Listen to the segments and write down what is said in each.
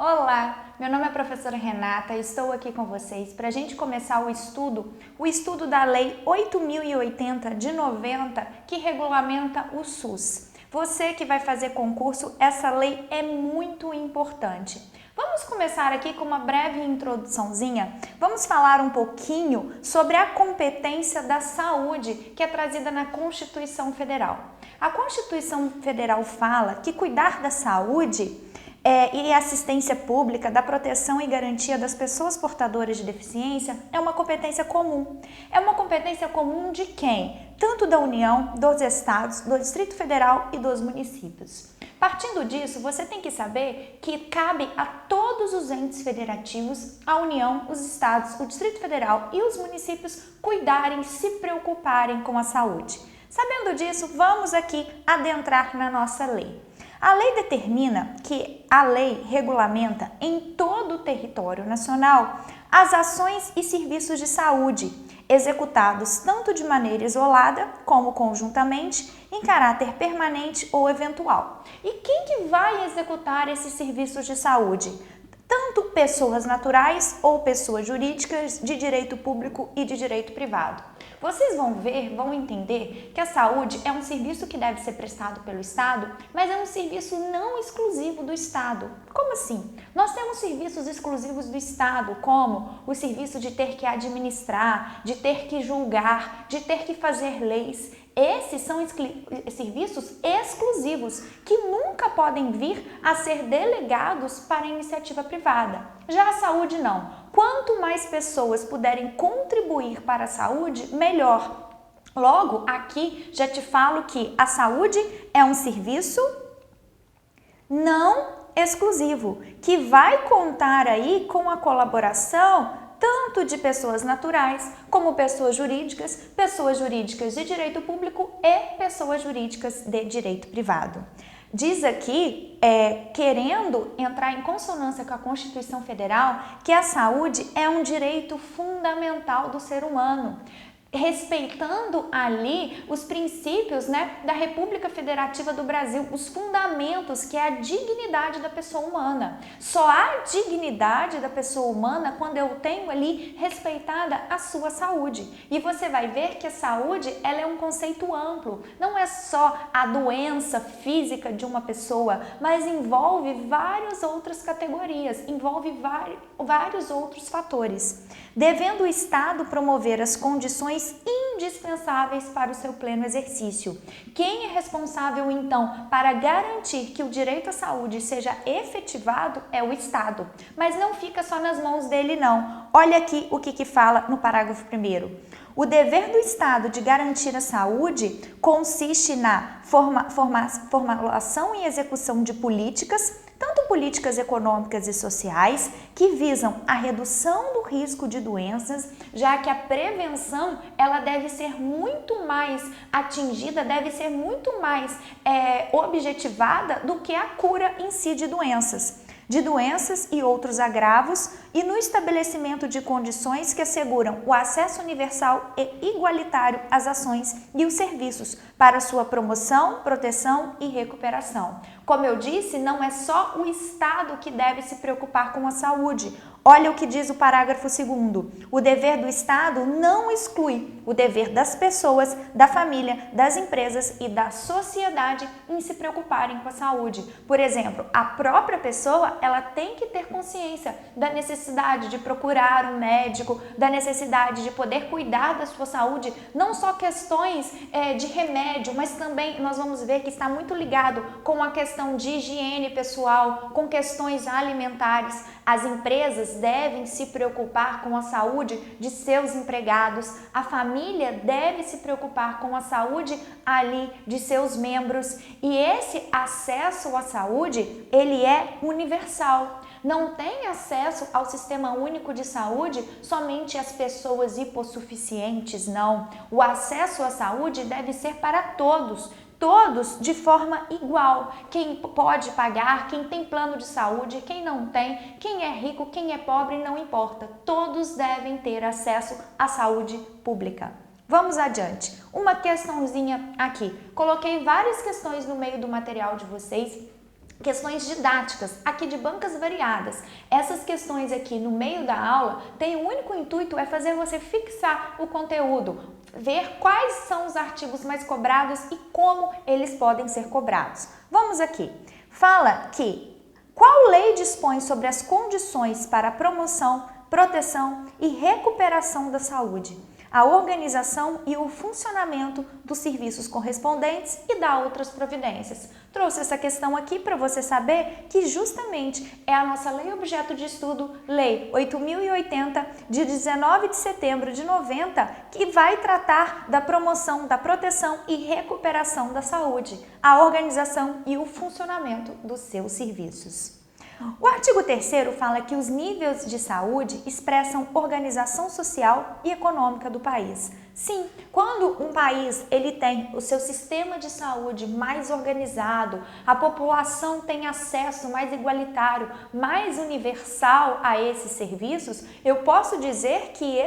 Olá, meu nome é a professora Renata e estou aqui com vocês para a gente começar o estudo da Lei 8.080 de 90, que regulamenta o SUS. Você que vai fazer concurso, essa lei é muito importante. Vamos começar aqui com uma breve introduçãozinha. Vamos falar um pouquinho sobre a competência da saúde que é trazida na Constituição Federal. A Constituição Federal fala que cuidar da saúde e assistência pública, da proteção e garantia das pessoas portadoras de deficiência é uma competência comum. É uma competência comum de quem? Tanto da União, dos estados, do Distrito Federal e dos municípios. Partindo disso, você tem que saber que cabe a todos os entes federativos, a União, os estados, o Distrito Federal e os municípios cuidarem, se preocuparem com a saúde. Sabendo disso, vamos aqui adentrar na nossa lei. A lei determina que a lei regulamenta em todo o território nacional as ações e serviços de saúde executados tanto de maneira isolada como conjuntamente, em caráter permanente ou eventual. E quem que vai executar esses serviços de saúde? Tanto pessoas naturais ou pessoas jurídicas de direito público e de direito privado. Vocês vão entender que a saúde é um serviço que deve ser prestado pelo Estado, mas é um serviço não exclusivo do Estado. Como assim? Nós temos serviços exclusivos do Estado, como o serviço de ter que administrar, de ter que julgar, de ter que fazer leis. Esses são serviços exclusivos que nunca podem vir a ser delegados para a iniciativa privada. Já a saúde não. Quanto mais pessoas puderem contribuir para a saúde, melhor. Logo, aqui já te falo que a saúde é um serviço não exclusivo, que vai contar aí com a colaboração tanto de pessoas naturais, como pessoas jurídicas de direito público e pessoas jurídicas de direito privado. Diz aqui, querendo entrar em consonância com a Constituição Federal, que a saúde é um direito fundamental do ser humano, respeitando ali os princípios, da República Federativa do Brasil, os fundamentos, que é a dignidade da pessoa humana. Só há dignidade da pessoa humana quando eu tenho ali respeitada a sua saúde. E você vai ver que a saúde, ela é um conceito amplo. Não é só a doença física de uma pessoa, mas envolve várias outras categorias, envolve vários outros fatores. Devendo o Estado promover as condições indispensáveis para o seu pleno exercício. Quem é responsável, então, para garantir que o direito à saúde seja efetivado é o Estado. Mas não fica só nas mãos dele, não. Olha aqui o que fala no parágrafo 1º. O dever do Estado de garantir a saúde consiste na formulação e execução de políticas, tanto políticas econômicas e sociais, que visam a redução do risco de doenças, já que a prevenção ela deve ser muito mais atingida, deve ser muito mais objetivada do que a cura em si de doenças e outros agravos, e no estabelecimento de condições que asseguram o acesso universal e igualitário às ações e os serviços para sua promoção, proteção e recuperação. Como eu disse, não é só o Estado que deve se preocupar com a saúde. Olha o que diz o parágrafo 2º. O dever do Estado não exclui o dever das pessoas, da família, das empresas e da sociedade em se preocuparem com a saúde. Por exemplo, a própria pessoa, ela tem que ter consciência da necessidade de procurar um médico, da necessidade de poder cuidar da sua saúde, não só questões de remédio, mas também nós vamos ver que está muito ligado com a questão de higiene pessoal, com questões alimentares. As empresas devem se preocupar com a saúde de seus empregados, a família deve se preocupar com a saúde ali de seus membros, e esse acesso à saúde, ele é universal. Não tem acesso ao Sistema Único de Saúde somente as pessoas hipossuficientes, não. O acesso à saúde deve ser para todos de forma igual. Quem pode pagar, quem tem plano de saúde, quem não tem, quem é rico, quem é pobre, não importa. Todos devem ter acesso à saúde pública. Vamos adiante. Uma questãozinha aqui. Coloquei várias questões no meio do material de vocês questões didáticas, aqui de bancas variadas. Essas questões aqui no meio da aula tem o único intuito é fazer você fixar o conteúdo, ver quais são os artigos mais cobrados e como eles podem ser cobrados. Vamos aqui. Fala que qual lei dispõe sobre as condições para a promoção, proteção e recuperação da saúde, a organização e o funcionamento dos serviços correspondentes e dá outras providências. Trouxe essa questão aqui para você saber que justamente é a nossa lei objeto de estudo, Lei 8.080, de 19 de setembro de 90, que vai tratar da promoção, da proteção e recuperação da saúde, a organização e o funcionamento dos seus serviços. O artigo 3º fala que os níveis de saúde expressam organização social e econômica do país. Sim, quando um país ele tem o seu sistema de saúde mais organizado, a população tem acesso mais igualitário, mais universal a esses serviços, eu posso dizer que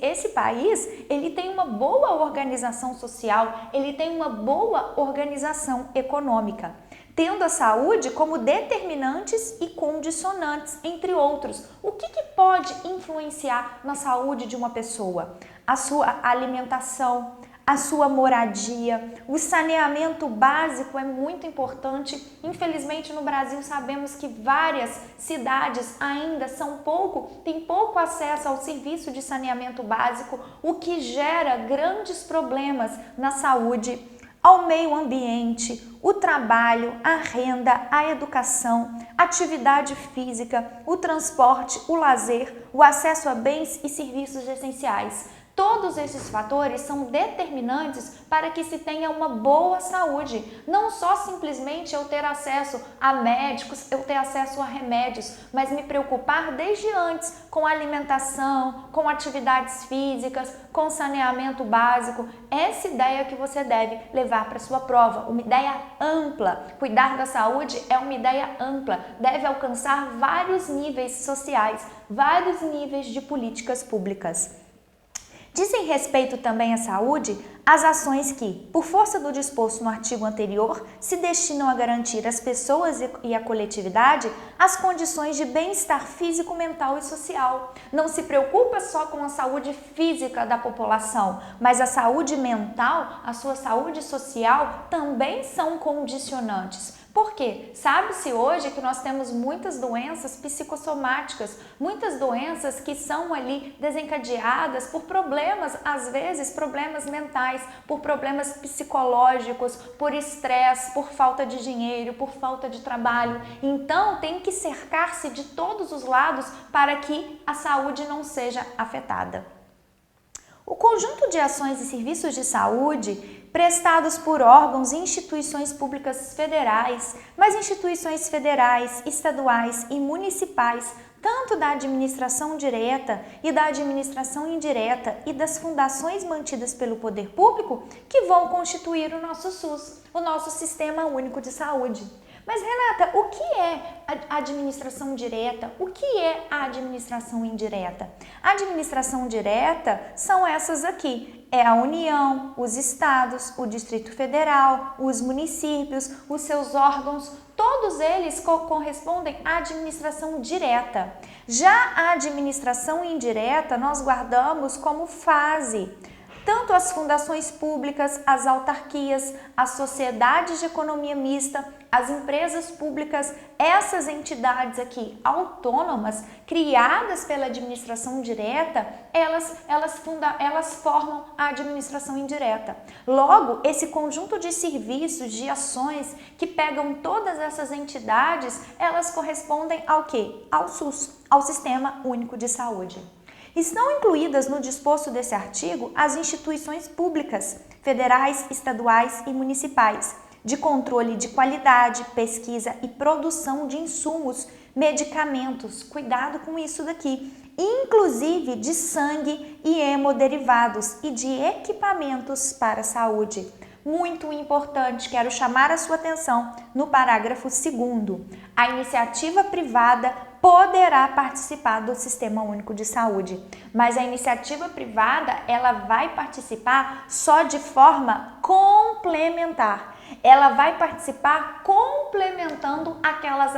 esse país ele tem uma boa organização social, ele tem uma boa organização econômica, tendo a saúde como determinantes e condicionantes, entre outros. O que pode influenciar na saúde de uma pessoa? A sua alimentação, a sua moradia, o saneamento básico é muito importante. Infelizmente no Brasil sabemos que várias cidades ainda têm pouco acesso ao serviço de saneamento básico, o que gera grandes problemas na saúde, ao meio ambiente, o trabalho, a renda, a educação, atividade física, o transporte, o lazer, o acesso a bens e serviços essenciais. Todos esses fatores são determinantes para que se tenha uma boa saúde. Não só simplesmente eu ter acesso a médicos, eu ter acesso a remédios, mas me preocupar desde antes com alimentação, com atividades físicas, com saneamento básico. Essa ideia que você deve levar para sua prova, uma ideia ampla. Cuidar da saúde é uma ideia ampla, deve alcançar vários níveis sociais, vários níveis de políticas públicas. Dizem respeito também à saúde as ações que, por força do disposto no artigo anterior, se destinam a garantir às pessoas e à coletividade as condições de bem-estar físico, mental e social. Não se preocupa só com a saúde física da população, mas a saúde mental, a sua saúde social também são condicionantes. Por quê? Sabe-se hoje que nós temos muitas doenças psicossomáticas, muitas doenças que são ali desencadeadas por problemas, às vezes problemas mentais, por problemas psicológicos, por estresse, por falta de dinheiro, por falta de trabalho. Então tem que cercar-se de todos os lados para que a saúde não seja afetada. O conjunto de ações e serviços de saúde prestados por órgãos e instituições públicas federais, mas instituições federais, estaduais e municipais, tanto da administração direta e da administração indireta e das fundações mantidas pelo poder público, que vão constituir o nosso SUS, o nosso Sistema Único de Saúde. Mas, Renata, o que é a administração direta? O que é a administração indireta? A administração direta são essas aqui. É a União, os estados, o Distrito Federal, os municípios, os seus órgãos, todos eles correspondem à administração direta. Já a administração indireta nós guardamos como fase. Tanto as fundações públicas, as autarquias, as sociedades de economia mista, as empresas públicas, essas entidades aqui autônomas, criadas pela administração direta, elas formam a administração indireta. Logo, esse conjunto de serviços, de ações que pegam todas essas entidades, elas correspondem ao quê? Ao SUS, ao Sistema Único de Saúde. Estão incluídas no disposto desse artigo as instituições públicas, federais, estaduais e municipais, de controle de qualidade, pesquisa e produção de insumos, medicamentos, cuidado com isso daqui, inclusive de sangue e hemoderivados e de equipamentos para a saúde. Muito importante, quero chamar a sua atenção no parágrafo 2º. A iniciativa privada poderá participar do Sistema Único de Saúde, mas a iniciativa privada ela vai participar só de forma complementar. Ela vai participar complementando aquelas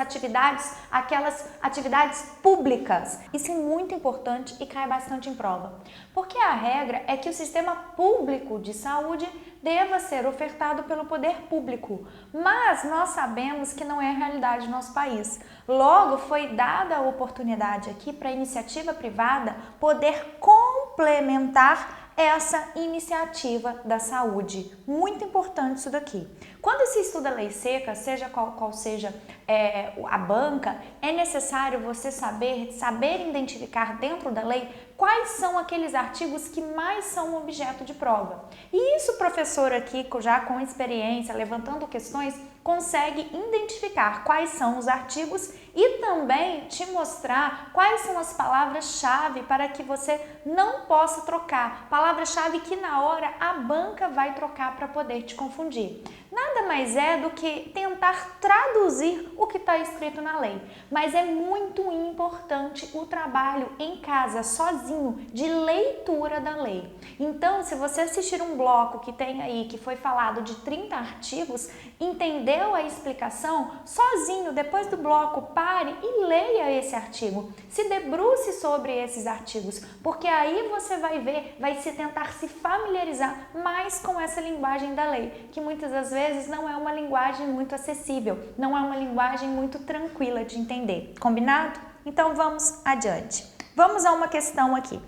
atividades públicas. Isso é muito importante e cai bastante em prova. Porque a regra é que o sistema público de saúde deva ser ofertado pelo poder público, mas nós sabemos que não é a realidade do nosso país. Logo, foi dada a oportunidade aqui para a iniciativa privada poder complementar essa iniciativa da saúde. Muito importante isso daqui. Quando se estuda lei seca, seja qual seja a banca, é necessário você saber identificar dentro da lei quais são aqueles artigos que mais são objeto de prova. E isso o professor aqui, já com experiência, levantando questões, consegue identificar quais são os artigos e também te mostrar quais são as palavras-chave para que você não possa trocar. Palavra-chave que na hora a banca vai trocar para poder te confundir. Nada mais é do que tentar traduzir o que está escrito na lei. Mas é muito importante o trabalho em casa, sozinho, de leitura da lei. Então, se você assistir um bloco que tem aí, que foi falado de 30 artigos, entendeu a explicação? Sozinho, depois do bloco, pare e leia esse artigo. Se debruce sobre esses artigos, porque aí você vai ver, vai se tentar se familiarizar mais com essa linguagem da lei, que muitas das vezes não é uma linguagem muito acessível, não é uma linguagem muito tranquila de entender. Combinado? Então vamos adiante. Vamos a uma questão aqui.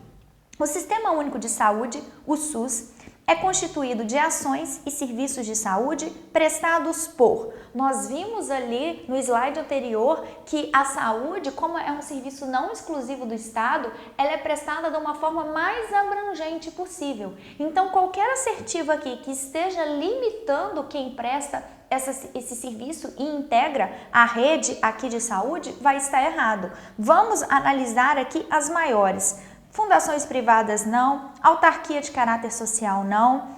O Sistema Único de Saúde, o SUS, é constituído de ações e serviços de saúde prestados por. Nós vimos ali no slide anterior que a saúde, como é um serviço não exclusivo do Estado, ela é prestada de uma forma mais abrangente possível. Então, qualquer assertivo aqui que esteja limitando quem presta esse serviço e integra a rede aqui de saúde vai estar errado. Vamos analisar aqui as maiores. Fundações privadas não, autarquia de caráter social não,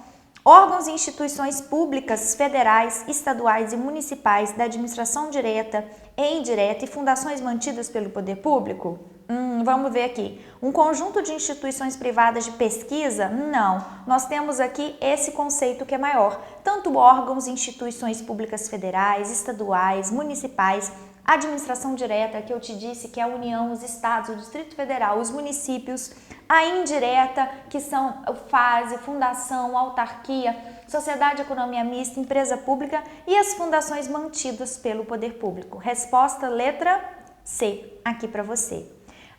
órgãos e instituições públicas, federais, estaduais e municipais da administração direta e indireta e fundações mantidas pelo poder público? Vamos ver aqui. Um conjunto de instituições privadas de pesquisa? Não. Nós temos aqui esse conceito que é maior. Tanto órgãos e instituições públicas federais, estaduais, municipais, a administração direta, que eu te disse que é a União, os estados, o Distrito Federal, os municípios, a indireta, que são FASE, fundação, autarquia, sociedade de economia mista, empresa pública e as fundações mantidas pelo poder público. Resposta letra C, aqui para você.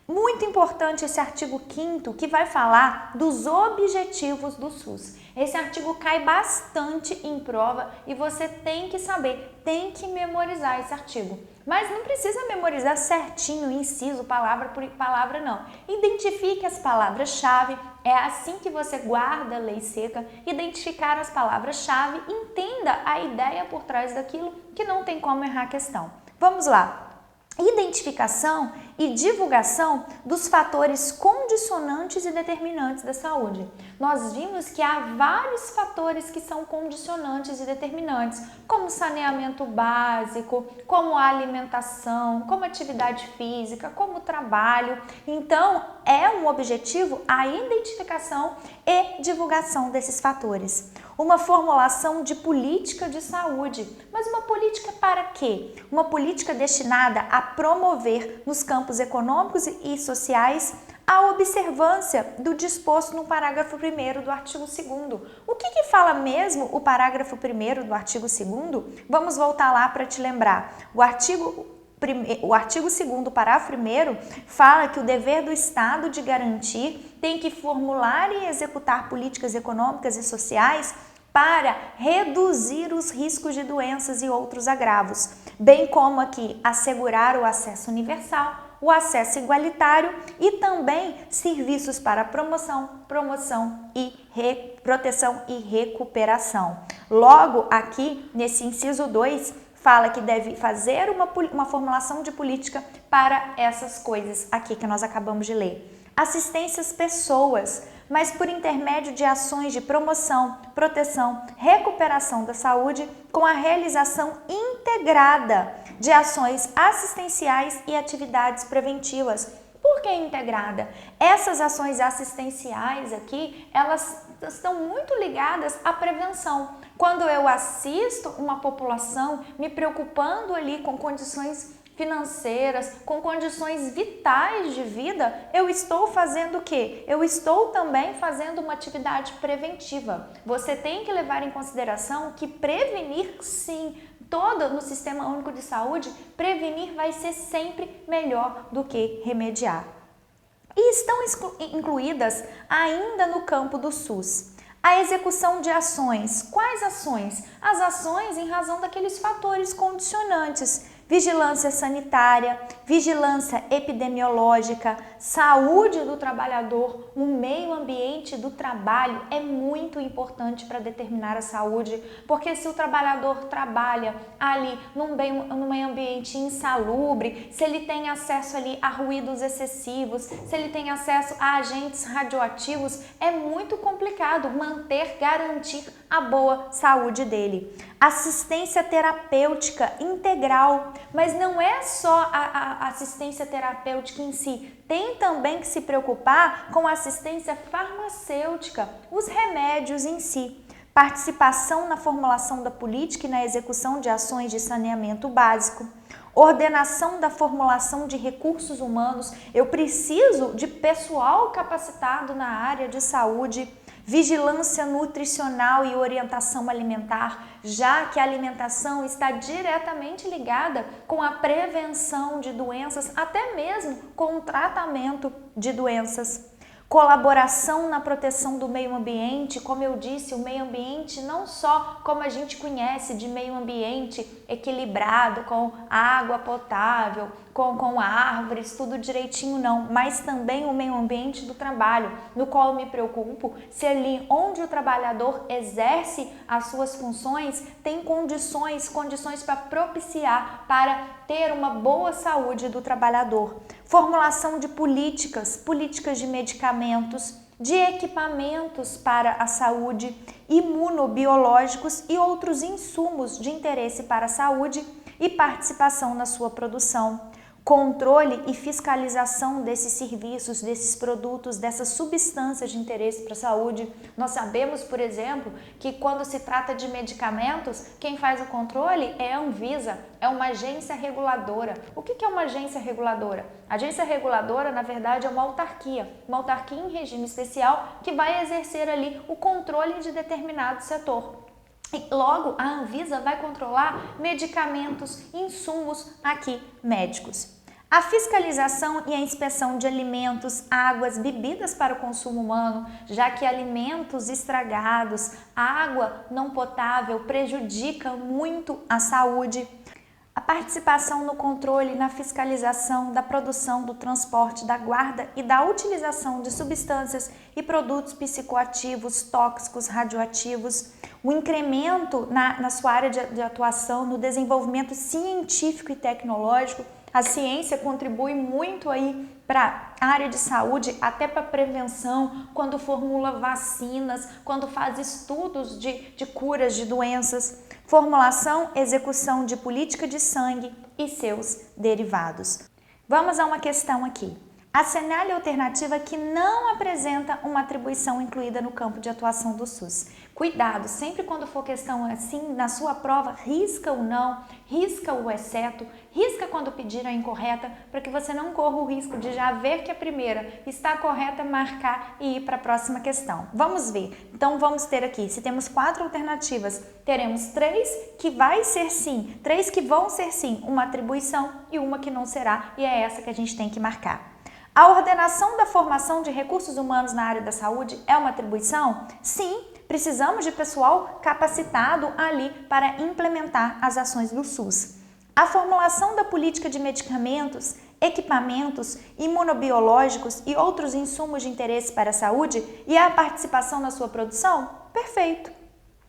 Muito importante esse artigo 5º que vai falar dos objetivos do SUS. Esse artigo cai bastante em prova e você tem que saber, tem que memorizar esse artigo. Mas não precisa memorizar certinho, inciso, palavra por palavra, não. Identifique as palavras-chave, é assim que você guarda a lei seca, identificar as palavras-chave, entenda a ideia por trás daquilo que não tem como errar a questão. Vamos lá. Identificação e divulgação dos fatores condicionantes e determinantes da saúde. Nós vimos que há vários fatores que são condicionantes e determinantes, como saneamento básico, como a alimentação, como atividade física, como trabalho. Então, é um objetivo a identificação e divulgação desses fatores. Uma formulação de política de saúde. Mas uma política para quê? Uma política destinada a promover nos campos econômicos e sociais a observância do disposto no parágrafo 1º do artigo 2º. O que fala mesmo o parágrafo 1º do artigo 2º? Vamos voltar lá para te lembrar. O artigo 2º, parágrafo 1º, fala que o dever do Estado de garantir tem que formular e executar políticas econômicas e sociais para reduzir os riscos de doenças e outros agravos, bem como aqui assegurar o acesso universal, o acesso igualitário e também serviços para proteção e recuperação. Logo, aqui nesse inciso 2, fala que deve fazer uma formulação de política para essas coisas aqui que nós acabamos de ler. Assistência às pessoas, mas por intermédio de ações de promoção, proteção, recuperação da saúde, com a realização integrada de ações assistenciais e atividades preventivas. Por que integrada? Essas ações assistenciais aqui, elas estão muito ligadas à prevenção. Quando eu assisto uma população me preocupando ali com condições financeiras, com condições vitais de vida, eu estou fazendo o quê? Eu estou também fazendo uma atividade preventiva. Você tem que levar em consideração que prevenir, sim, todo no Sistema Único de Saúde, prevenir vai ser sempre melhor do que remediar. E estão incluídas ainda no campo do SUS a execução de ações. Quais ações? As ações em razão daqueles fatores condicionantes: vigilância sanitária, vigilância epidemiológica, saúde do trabalhador, o meio ambiente do trabalho é muito importante para determinar a saúde, porque se o trabalhador trabalha ali num meio ambiente insalubre, se ele tem acesso ali a ruídos excessivos, se ele tem acesso a agentes radioativos, é muito complicado garantir a boa saúde dele. Assistência terapêutica integral, mas não é só a assistência terapêutica em si, tem também que se preocupar com a assistência farmacêutica, os remédios em si. Participação na formulação da política e na execução de ações de saneamento básico. Ordenação da formulação de recursos humanos, eu preciso de pessoal capacitado na área de saúde. Vigilância nutricional e orientação alimentar, já que a alimentação está diretamente ligada com a prevenção de doenças, até mesmo com o tratamento de doenças. Colaboração na proteção do meio ambiente, como eu disse, o meio ambiente não só como a gente conhece de meio ambiente equilibrado, com água potável, com árvores, tudo direitinho não, mas também o meio ambiente do trabalho, no qual eu me preocupo se ali onde o trabalhador exerce as suas funções tem condições para propiciar, para ter uma boa saúde do trabalhador. Formulação de políticas de medicamentos, de equipamentos para a saúde, imunobiológicos e outros insumos de interesse para a saúde e participação na sua produção. Controle e fiscalização desses serviços, desses produtos, dessas substâncias de interesse para a saúde. Nós sabemos, por exemplo, que quando se trata de medicamentos, quem faz o controle é a Anvisa, é uma agência reguladora. O que é uma agência reguladora? A agência reguladora, na verdade, é uma autarquia em regime especial que vai exercer ali o controle de determinado setor. E logo, a Anvisa vai controlar medicamentos, insumos aqui médicos. A fiscalização e a inspeção de alimentos, águas, bebidas para o consumo humano, já que alimentos estragados, água não potável prejudica muito a saúde. A participação no controle e na fiscalização da produção, do transporte, da guarda e da utilização de substâncias e produtos psicoativos, tóxicos, radioativos. O incremento na sua área de atuação, no desenvolvimento científico e tecnológico. A ciência contribui muito aí para a área de saúde, até para prevenção, quando formula vacinas, quando faz estudos de curas de doenças. Formulação, execução de política de sangue e seus derivados. Vamos a uma questão aqui. Assinale a alternativa que não apresenta uma atribuição incluída no campo de atuação do SUS. Cuidado, sempre quando for questão assim, na sua prova, risca o não, risca o exceto, risca quando pedir a incorreta, para que você não corra o risco de já ver que a primeira está correta, marcar e ir para a próxima questão. Vamos ver. Então vamos ter aqui, se temos 4 alternativas, teremos 3 que vai ser sim, 3 que vão ser sim, uma atribuição e uma que não será, e é essa que a gente tem que marcar. A ordenação da formação de recursos humanos na área da saúde é uma atribuição? Sim, precisamos de pessoal capacitado ali para implementar as ações do SUS. A formulação da política de medicamentos, equipamentos, imunobiológicos e outros insumos de interesse para a saúde e a participação na sua produção? Perfeito.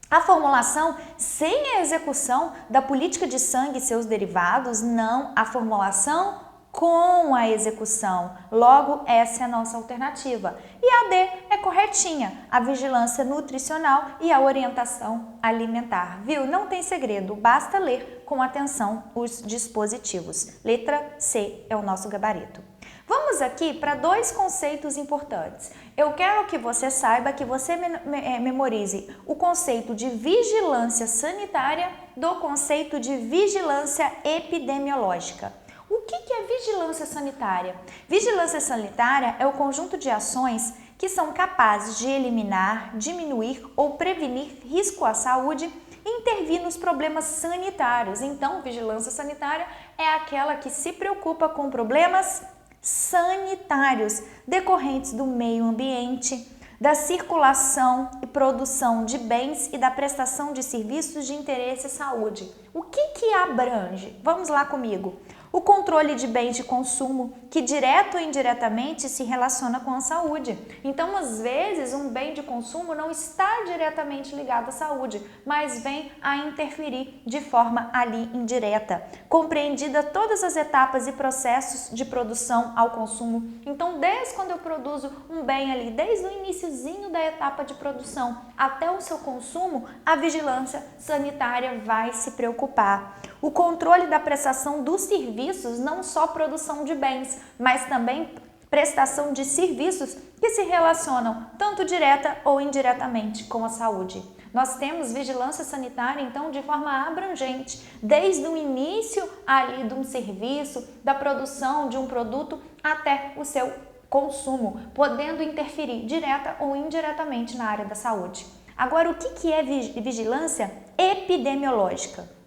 A formulação sem a execução da política de sangue e seus derivados? Não. A formulação com a execução. Logo, essa é a nossa alternativa. E a D é corretinha, a vigilância nutricional e a orientação alimentar. Viu? Não tem segredo, basta ler com atenção os dispositivos. Letra C é o nosso gabarito. Vamos aqui para dois conceitos importantes. Eu quero que você saiba, que você memorize o conceito de vigilância sanitária do conceito de vigilância epidemiológica. O que é vigilância sanitária? Vigilância sanitária é o conjunto de ações que são capazes de eliminar, diminuir ou prevenir risco à saúde e intervir nos problemas sanitários. Então, vigilância sanitária é aquela que se preocupa com problemas sanitários decorrentes do meio ambiente, da circulação e produção de bens e da prestação de serviços de interesse à saúde. O que abrange? Vamos lá comigo. O controle de bens de consumo, que direto ou indiretamente se relaciona com a saúde. Então, às vezes, um bem de consumo não está diretamente ligado à saúde, mas vem a interferir de forma ali indireta. Compreendida todas as etapas e processos de produção ao consumo. Então, desde quando eu produzo um bem ali, desde o iniciozinho da etapa de produção até o seu consumo, a vigilância sanitária vai se preocupar. O controle da prestação dos serviços, não só produção de bens, mas também prestação de serviços que se relacionam tanto direta ou indiretamente com a saúde. Nós temos vigilância sanitária, então, de forma abrangente, desde o início ali de um serviço, da produção de um produto até o seu consumo, podendo interferir direta ou indiretamente na área da saúde. Agora, o que é vigilância epidemiológica?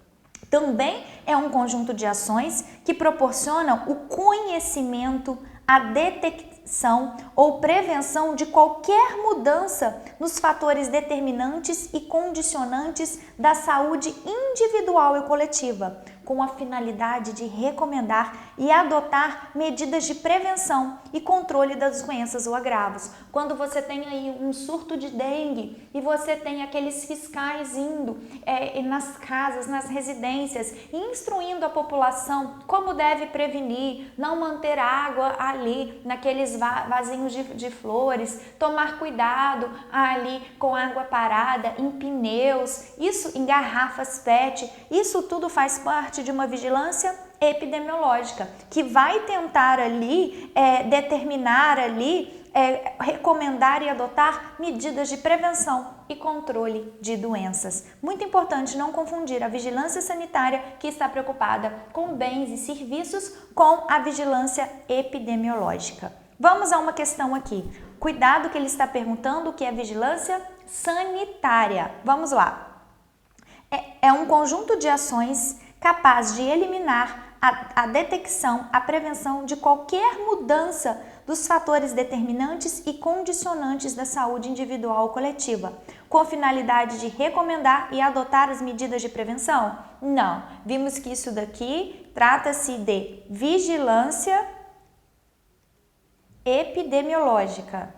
Também é um conjunto de ações que proporcionam o conhecimento, a detecção ou prevenção de qualquer mudança nos fatores determinantes e condicionantes da saúde individual e coletiva, com a finalidade de recomendar e adotar medidas de prevenção e controle das doenças ou agravos. Quando você tem aí um surto de dengue e você tem aqueles fiscais indo nas casas, nas residências, instruindo a população como deve prevenir, não manter água ali naqueles vasinhos de flores, tomar cuidado ali com água parada, em pneus, isso em garrafas PET, isso tudo faz parte de uma vigilância epidemiológica, que vai tentar ali determinar ali, recomendar e adotar medidas de prevenção e controle de doenças. Muito importante não confundir a vigilância sanitária, que está preocupada com bens e serviços, com a vigilância epidemiológica. Vamos a uma questão aqui. Cuidado que ele está perguntando o que é vigilância sanitária. Vamos lá. É um conjunto de ações capaz de eliminar a detecção, a prevenção de qualquer mudança dos fatores determinantes e condicionantes da saúde individual ou coletiva, com a finalidade de recomendar e adotar as medidas de prevenção? Não. Vimos que isso daqui trata-se de vigilância epidemiológica.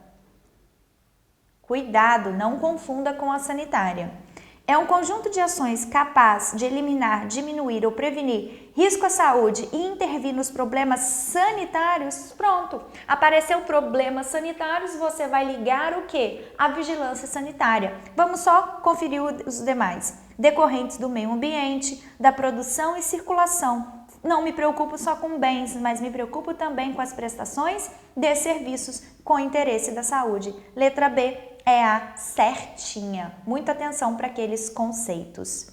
Cuidado, não confunda com a sanitária. É um conjunto de ações capaz de eliminar, diminuir ou prevenir risco à saúde e intervir nos problemas sanitários. Pronto! Apareceu problemas sanitários, você vai ligar o quê? A vigilância sanitária. Vamos só conferir os demais. Decorrentes do meio ambiente, da produção e circulação. Não me preocupo só com bens, mas me preocupo também com as prestações de serviços com interesse da saúde. Letra B é a certinha. Muita atenção para aqueles conceitos.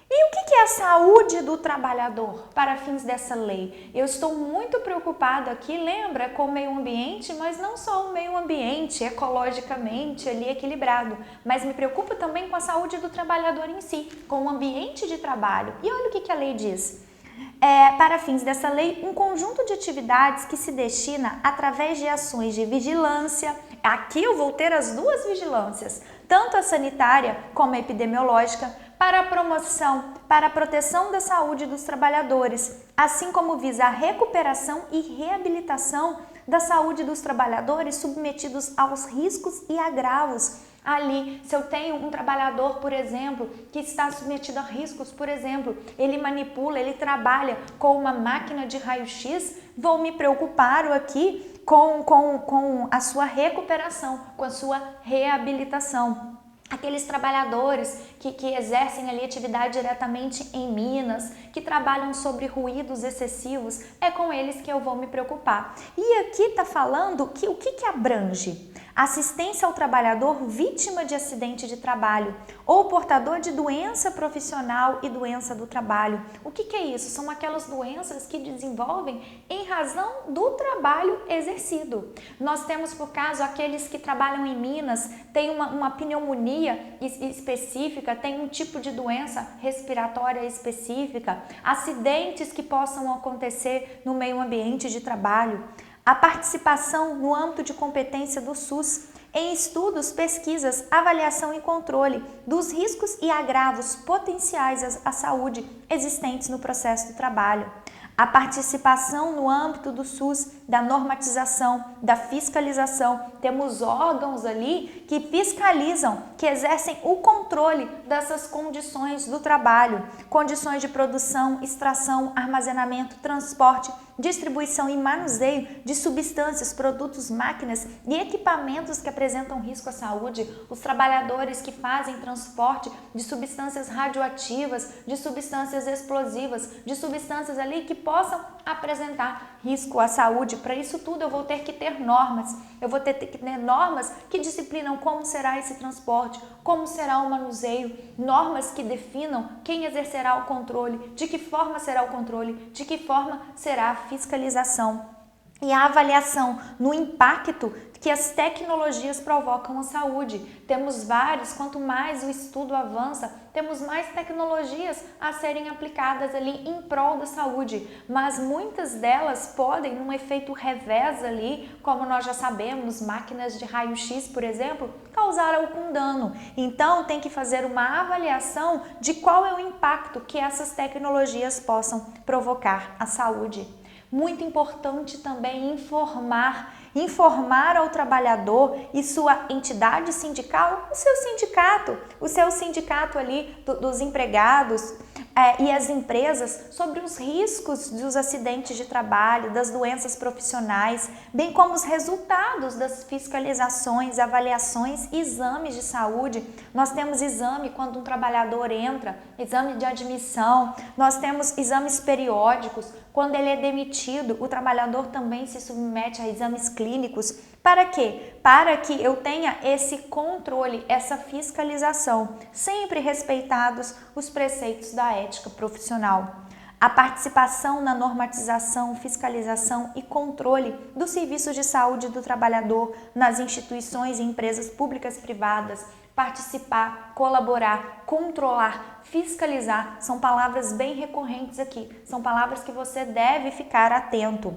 E o que é a saúde do trabalhador para fins dessa lei? Eu estou muito preocupado aqui, lembra, com o meio ambiente, mas não só o meio ambiente, ecologicamente ali equilibrado, mas me preocupo também com a saúde do trabalhador em si, com o ambiente de trabalho. E olha o que a lei diz. Para fins dessa lei, um conjunto de atividades que se destina através de ações de vigilância. Aqui eu vou ter as duas vigilâncias, tanto a sanitária como a epidemiológica, para a promoção, para a proteção da saúde dos trabalhadores, assim como visa a recuperação e reabilitação da saúde dos trabalhadores submetidos aos riscos e agravos. Ali, se eu tenho um trabalhador, por exemplo, que está submetido a riscos, por exemplo, ele manipula, ele trabalha com uma máquina de raio-x, vou me preocupar aqui com a sua recuperação, com a sua reabilitação. aqueles trabalhadores que exercem ali atividade diretamente em minas, que trabalham sobre ruídos excessivos, é com eles que eu vou me preocupar. E aqui está falando que o que abrange? Assistência ao trabalhador vítima de acidente de trabalho ou portador de doença profissional e doença do trabalho. O que é isso? São aquelas doenças que desenvolvem em razão do trabalho exercido. Nós temos, por caso, aqueles que trabalham em minas, têm uma pneumonia específica, tem um tipo de doença respiratória específica, acidentes que possam acontecer no meio ambiente de trabalho. A participação no âmbito de competência do SUS em estudos, pesquisas, avaliação e controle dos riscos e agravos potenciais à saúde existentes no processo do trabalho. A participação no âmbito do SUS, da normatização, da fiscalização. Temos órgãos ali que fiscalizam, que exercem o controle dessas condições do trabalho, condições de produção, extração, armazenamento, transporte, distribuição e manuseio de substâncias, produtos, máquinas e equipamentos que apresentam risco à saúde, os trabalhadores que fazem transporte de substâncias radioativas, de substâncias explosivas, de substâncias ali que possam apresentar risco à saúde. Para isso tudo eu vou ter que ter normas, eu vou ter que ter normas que disciplinam como será esse transporte, como será o manuseio, normas que definam quem exercerá o controle, de que forma será o controle, de que forma será a fiscalização e a avaliação no impacto que as tecnologias provocam à saúde. Temos vários, quanto mais o estudo avança, temos mais tecnologias a serem aplicadas ali em prol da saúde, mas muitas delas podem, num efeito revés ali, como nós já sabemos, máquinas de raio-x, por exemplo, causar algum dano. Então, tem que fazer uma avaliação de qual é o impacto que essas tecnologias possam provocar à saúde. Muito importante também informar ao trabalhador e sua entidade sindical, o seu sindicato ali dos empregados e as empresas sobre os riscos dos acidentes de trabalho, das doenças profissionais, bem como os resultados das fiscalizações, avaliações e exames de saúde. Nós temos exame quando um trabalhador entra, exame de admissão, nós temos exames periódicos, quando ele é demitido, o trabalhador também se submete a exames clínicos. Para quê? Para que eu tenha esse controle, essa fiscalização, sempre respeitados os preceitos da ética profissional. A participação na normatização, fiscalização e controle dos serviços de saúde do trabalhador nas instituições e empresas públicas e privadas. Participar, colaborar, controlar, fiscalizar, são palavras bem recorrentes aqui, são palavras que você deve ficar atento.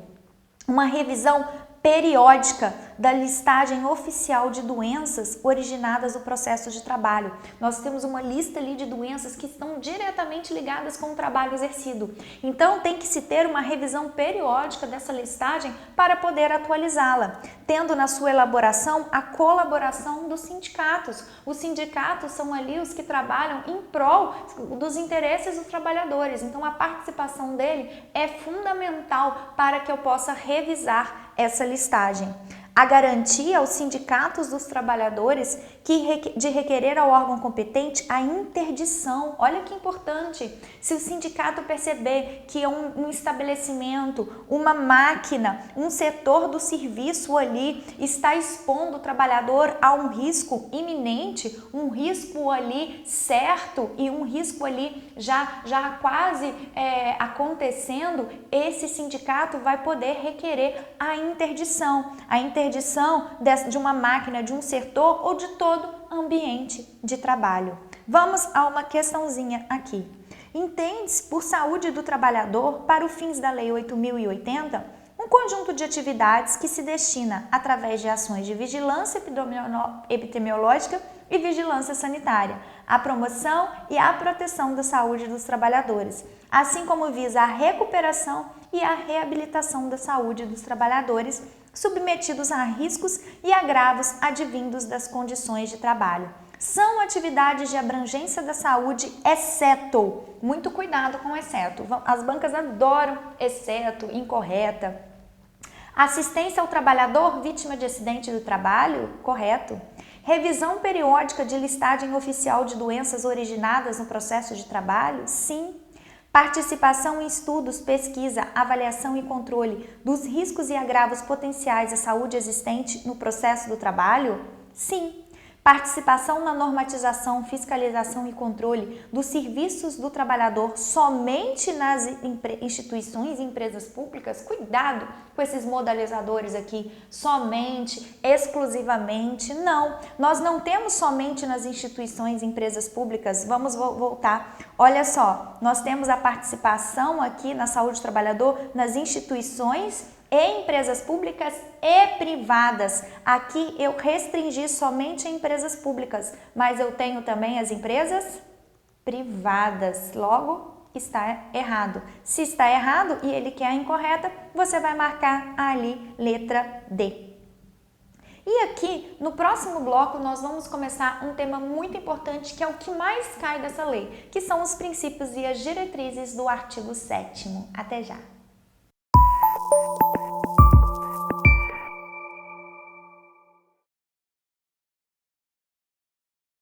Uma revisão periódica da listagem oficial de doenças originadas do processo de trabalho. Nós temos uma lista ali de doenças que estão diretamente ligadas com o trabalho exercido. Então, tem que se ter uma revisão periódica dessa listagem para poder atualizá-la, tendo na sua elaboração a colaboração dos sindicatos. Os sindicatos são ali os que trabalham em prol dos interesses dos trabalhadores. Então, a participação dele é fundamental para que eu possa revisar essa listagem. A garantia aos sindicatos dos trabalhadores de requerer ao órgão competente a interdição. Olha que importante. Se o sindicato perceber que é um estabelecimento, uma máquina, um setor do serviço ali está expondo o trabalhador a um risco iminente, um risco ali certo e um risco ali já quase acontecendo, esse sindicato vai poder requerer a interdição. A interdição de uma máquina, de um setor ou de todo ambiente de trabalho. Vamos a uma questãozinha aqui. Entende-se por saúde do trabalhador, para os fins da Lei 8.080, um conjunto de atividades que se destina, através de ações de vigilância epidemiológica e vigilância sanitária, à promoção e à proteção da saúde dos trabalhadores, assim como visa a recuperação e a reabilitação da saúde dos trabalhadores submetidos a riscos e agravos advindos das condições de trabalho. São atividades de abrangência da saúde, exceto. Muito cuidado com exceto. As bancas adoram exceto, incorreta. Assistência ao trabalhador vítima de acidente do trabalho, correto. Revisão periódica de listagem oficial de doenças originadas no processo de trabalho? Sim. Participação em estudos, pesquisa, avaliação e controle dos riscos e agravos potenciais à saúde existente no processo do trabalho? Sim. Participação na normatização, fiscalização e controle dos serviços do trabalhador somente nas instituições e empresas públicas? Cuidado com esses modalizadores aqui, somente, exclusivamente, não. Nós não temos somente nas instituições e empresas públicas, vamos voltar. Olha só, nós temos a participação aqui na saúde do trabalhador nas instituições e empresas públicas e privadas. Aqui eu restringi somente empresas públicas, mas eu tenho também as empresas privadas. Logo, está errado. Se está errado e ele quer a incorreta, você vai marcar ali letra D. E aqui, no próximo bloco, nós vamos começar um tema muito importante, que é o que mais cai dessa lei, que são os princípios e as diretrizes do artigo 7º. Até já!